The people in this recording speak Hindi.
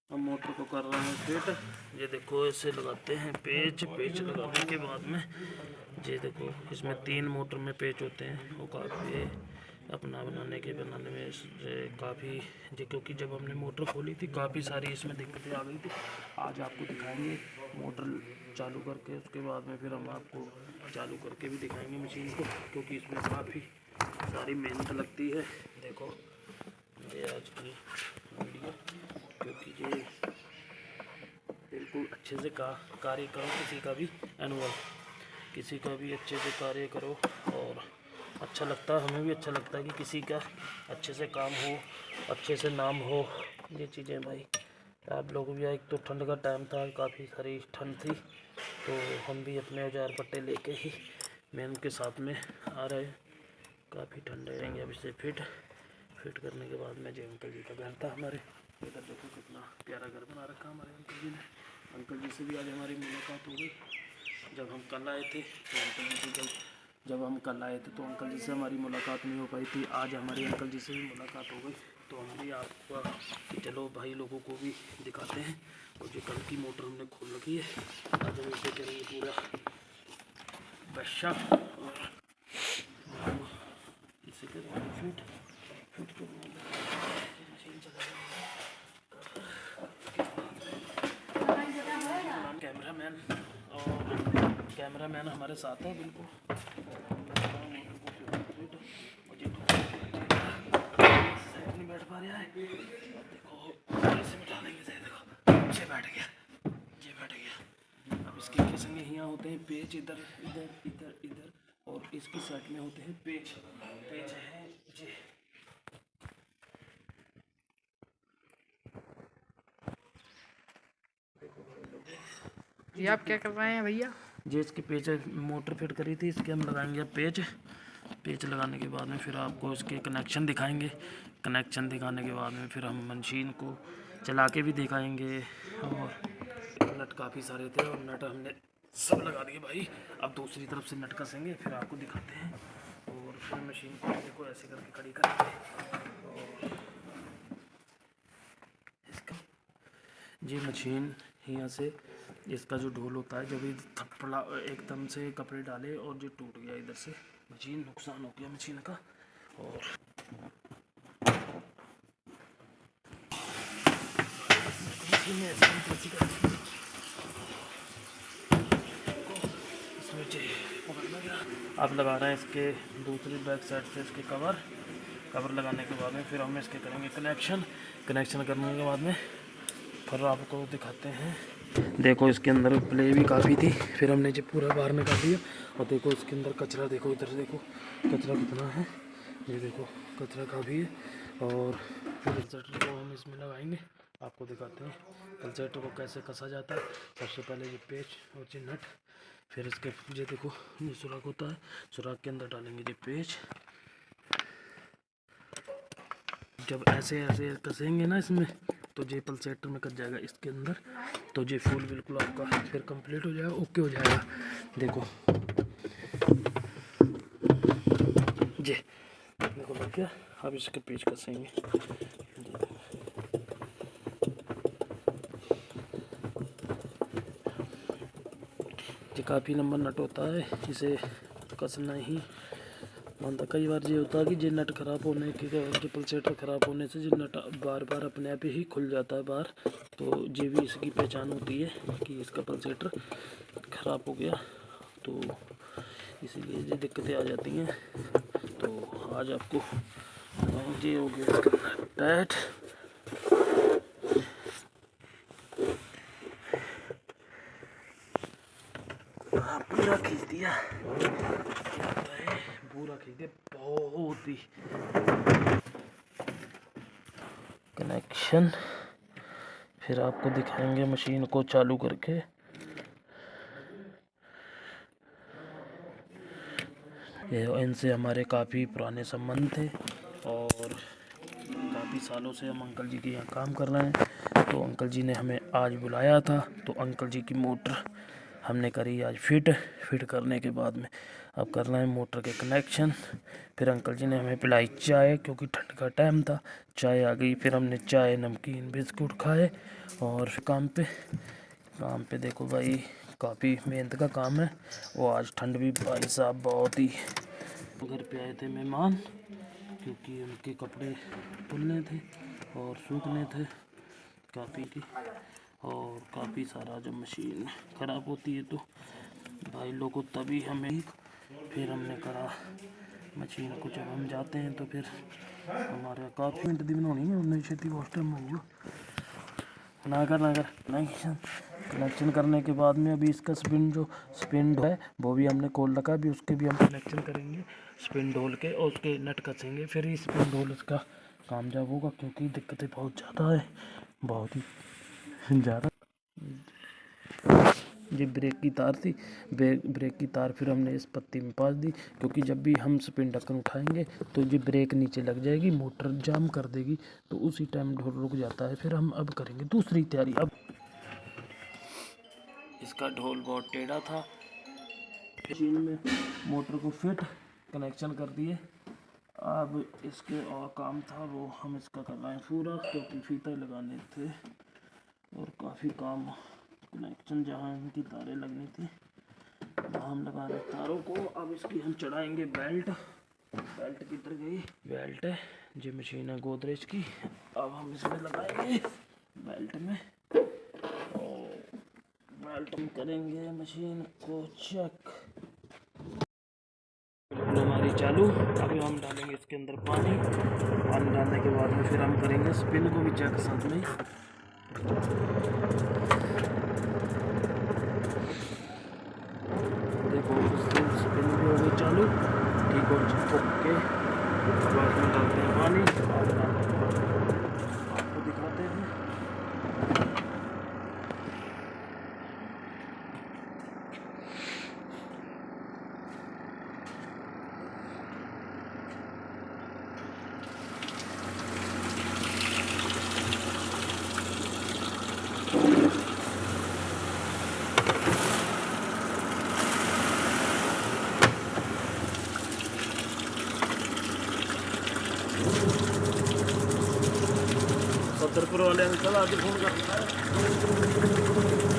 हम मोटर को कर रहे हैं फिट। ये देखो ऐसे लगाते हैं पेच। पेच लगाने के बाद में ये देखो इसमें 3 मोटर में पेच होते हैं। वो काफ़ी अपना बनाने में काफ़ी जी, क्योंकि जब हमने मोटर खोली थी काफ़ी सारी इसमें दिक्कतें आ गई थी। आज आपको दिखाएंगे मोटर चालू करके, उसके बाद में फिर हम आपको चालू करके भी दिखाएंगे मशीन को, क्योंकि इसमें काफ़ी सारी मेहनत लगती है। देखो ये आज की वीडियो, क्योंकि ये बिल्कुल अच्छे से कार्य करो, किसी का भी एनुअल, किसी का भी अच्छे से कार्य करो और अच्छा लगता है, हमें भी अच्छा लगता है कि किसी का अच्छे से काम हो, अच्छे से नाम हो। ये चीज़ें भाई आप लोग भी, एक तो ठंड का टाइम था, काफ़ी सारी ठंड थी, तो हम भी अपने औजार पट्टे लेके ही मेहनत के साथ में आ रहे हैं। काफ़ी ठंड रहेंगे। अब इसे फिट करने के बाद में जो अंकल जी का घर था हमारे, इधर देखो कितना प्यारा घर बना रखा हमारे अंकल जी ने। अंकल जी से भी आज हमारी मुलाकात हो गई। जब हम कल आए थे तो अंकल जी से जब हम कल आए थे तो अंकल जी से हमारी मुलाकात नहीं हो पाई थी। आज हमारी अंकल जी से भी मुलाकात हो गई, तो हम भी आपको कि चलो भाई लोगों को भी दिखाते हैं। और जो कल की मोटर हमने खोल रखी है, आज हम इसे करेंगे पूरा बशा और इसे करेंगे फिट करने मशीन कैमरामैन और कैमरामैन हमारे साथ है बिल्कुल। नहीं बैठ पा रहा है, देखो ऐसे बिठा लेंगे से, देखो ये बैठ गया, ये बैठ गया। अब इसके संगे यहाँ होते हैं पेच, इधर इधर इधर इधर, और इसकी साइड में होते हैं पेच। पेच है ये आप क्या कर रहे हैं भैया? जी इसकी पेच मोटर फिट करी थी, इसके हम लगाएंगे अब पेच। पेच लगाने के बाद में फिर आपको इसके कनेक्शन दिखाएंगे। कनेक्शन दिखाने के बाद में फिर हम मशीन को चला के भी दिखाएंगे। और नट काफ़ी सारे थे और नट हमने सब लगा दिए भाई। अब दूसरी तरफ से नट कसेंगे, फिर आपको दिखाते हैं। और फिर मशीन को देखो ऐसे करके खड़ी करेंगे। और इसका ये मशीन यहाँ से, इसका जो ढोल होता है, जब ये थपड़ा एकदम से कपड़े डाले और जो टूट गया इधर से, मशीन नुकसान हो गया मशीन का। और इसमें आप लगा रहे हैं इसके दूसरी बैक साइड से इसके कवर लगाने के बाद में फिर हम इसके करेंगे कनेक्शन करने के बाद में फिर आपको दिखाते हैं। देखो इसके अंदर प्ले भी काफ़ी थी, फिर हमने जो पूरा बाहर निकाल दिया। और देखो इसके अंदर कचरा, देखो इधर देखो कचरा कितना है, ये देखो कचरा काफ़ी है। और फिर पल्सेटर को हम इसमें लगाएंगे, आपको दिखाते हैं पल्सेटर को कैसे कसा जाता है। सबसे पहले ये पेच और ये नट, फिर इसके ये देखो ये सुराख होता है, सुराख के अंदर डालेंगे ये पेच। जब ऐसे ऐसे कसेंगे ना इसमें, तो ये पल्सेटर में कस जाएगा इसके अंदर, तो ये फूल बिल्कुल आपका फिर कंप्लीट हो जाएगा, ओके हो जाएगा। देखो ये देखो लग गया। अब इसके पेच कसेंगे। ये काफ़ी लंबा नट होता है, इसे कसना ही मानता। कई बार ये होता है कि ये नट ख़राब होने के, जो पल्सेटर ख़राब होने से जो नट बार बार अपने आप ही खुल जाता है बाहर, तो ये भी इसकी पहचान होती है कि इसका पल्सेटर ख़राब हो गया, तो इसीलिए ये दिक्कतें आ जाती हैं। तो आज आपको ये हो गया इसका टाइट। पूरा खींच दिया, पूरा खींच दिया बहुत ही। कनेक्शन फिर आपको दिखाएंगे मशीन को चालू करके। ये इनसे हमारे काफ़ी पुराने संबंध थे और काफ़ी सालों से हम अंकल जी के यहाँ काम कर रहे हैं। तो अंकल जी ने हमें आज बुलाया था, तो अंकल जी की मोटर हमने करी आज फिट करने के बाद में अब करना है मोटर के कनेक्शन। फिर अंकल जी ने हमें पिलाई चाय, क्योंकि ठंड का टाइम था, चाय आ गई। फिर हमने चाय, नमकीन, बिस्कुट खाए और फिर काम पे देखो भाई, काफ़ी मेहनत का काम है। वो आज ठंड भी भाई साहब बहुत ही। घर पे आए थे मेहमान, क्योंकि उनके कपड़े धुलने थे और सूखने थे काफ़ी की, और काफ़ी सारा जब मशीन ख़राब होती है तो भाई लोगों तभी हमें, फिर हमने करा मशीन को। जब हम जाते हैं तो फिर हमारे काफ़ी मिनट दी बनानी है, उन्हें छेती वॉश टाइम हो ना कर कनेक्शन करने के बाद में अभी इसका स्पिन है वो भी हमने खोल रखा है। अभी उसके भी हम कनेक्शन करेंगे, स्पिन ढोल के, और उसके नट कसेंगे, फिर ही स्पिन ढोल इसका कामयाब होगा, क्योंकि दिक्कतें बहुत ज़्यादा है, बहुत ही ज़्यादा। ये ब्रेक की तार थी, ब्रेक की तार फिर हमने इस पत्ती में पास दी, क्योंकि जब भी हम स्पिन ढक्कन उठाएंगे तो ये ब्रेक नीचे लग जाएगी, मोटर जाम कर देगी, तो उसी टाइम ढोल रुक जाता है। फिर हम अब करेंगे दूसरी तैयारी। अब इसका ढोल बहुत टेढ़ा था, मशीन में मोटर को फिट कनेक्शन कर दिए। अब इसके और काम था वो हम इसका कर रहे हैं पूरा, क्योंकि फीता लगाने थे और काफ़ी काम, कनेक्शन जहाँ इनकी तारें लगनी थी वहाँ हम लगा रहे तारों को। अब इसकी हम चढ़ाएंगे बेल्ट किधर गई, बेल्ट है जो मशीन है गोदरेज की। अब हम इसमें लगाएंगे बेल्ट में, और बेल्ट हम करेंगे मशीन को चेक। हमारी चालू। अभी हम डालेंगे इसके अंदर पानी डालने के बाद में फिर हम करेंगे स्पिन को भी चेक साथ में। देखो स्पिन भी हो गई चालू, ठीक हो ओके। बाद में डालते हैं पानी और आपको दिखाते हैं। सत्तरपुर वाले अंकल आज फोन कर रहा है।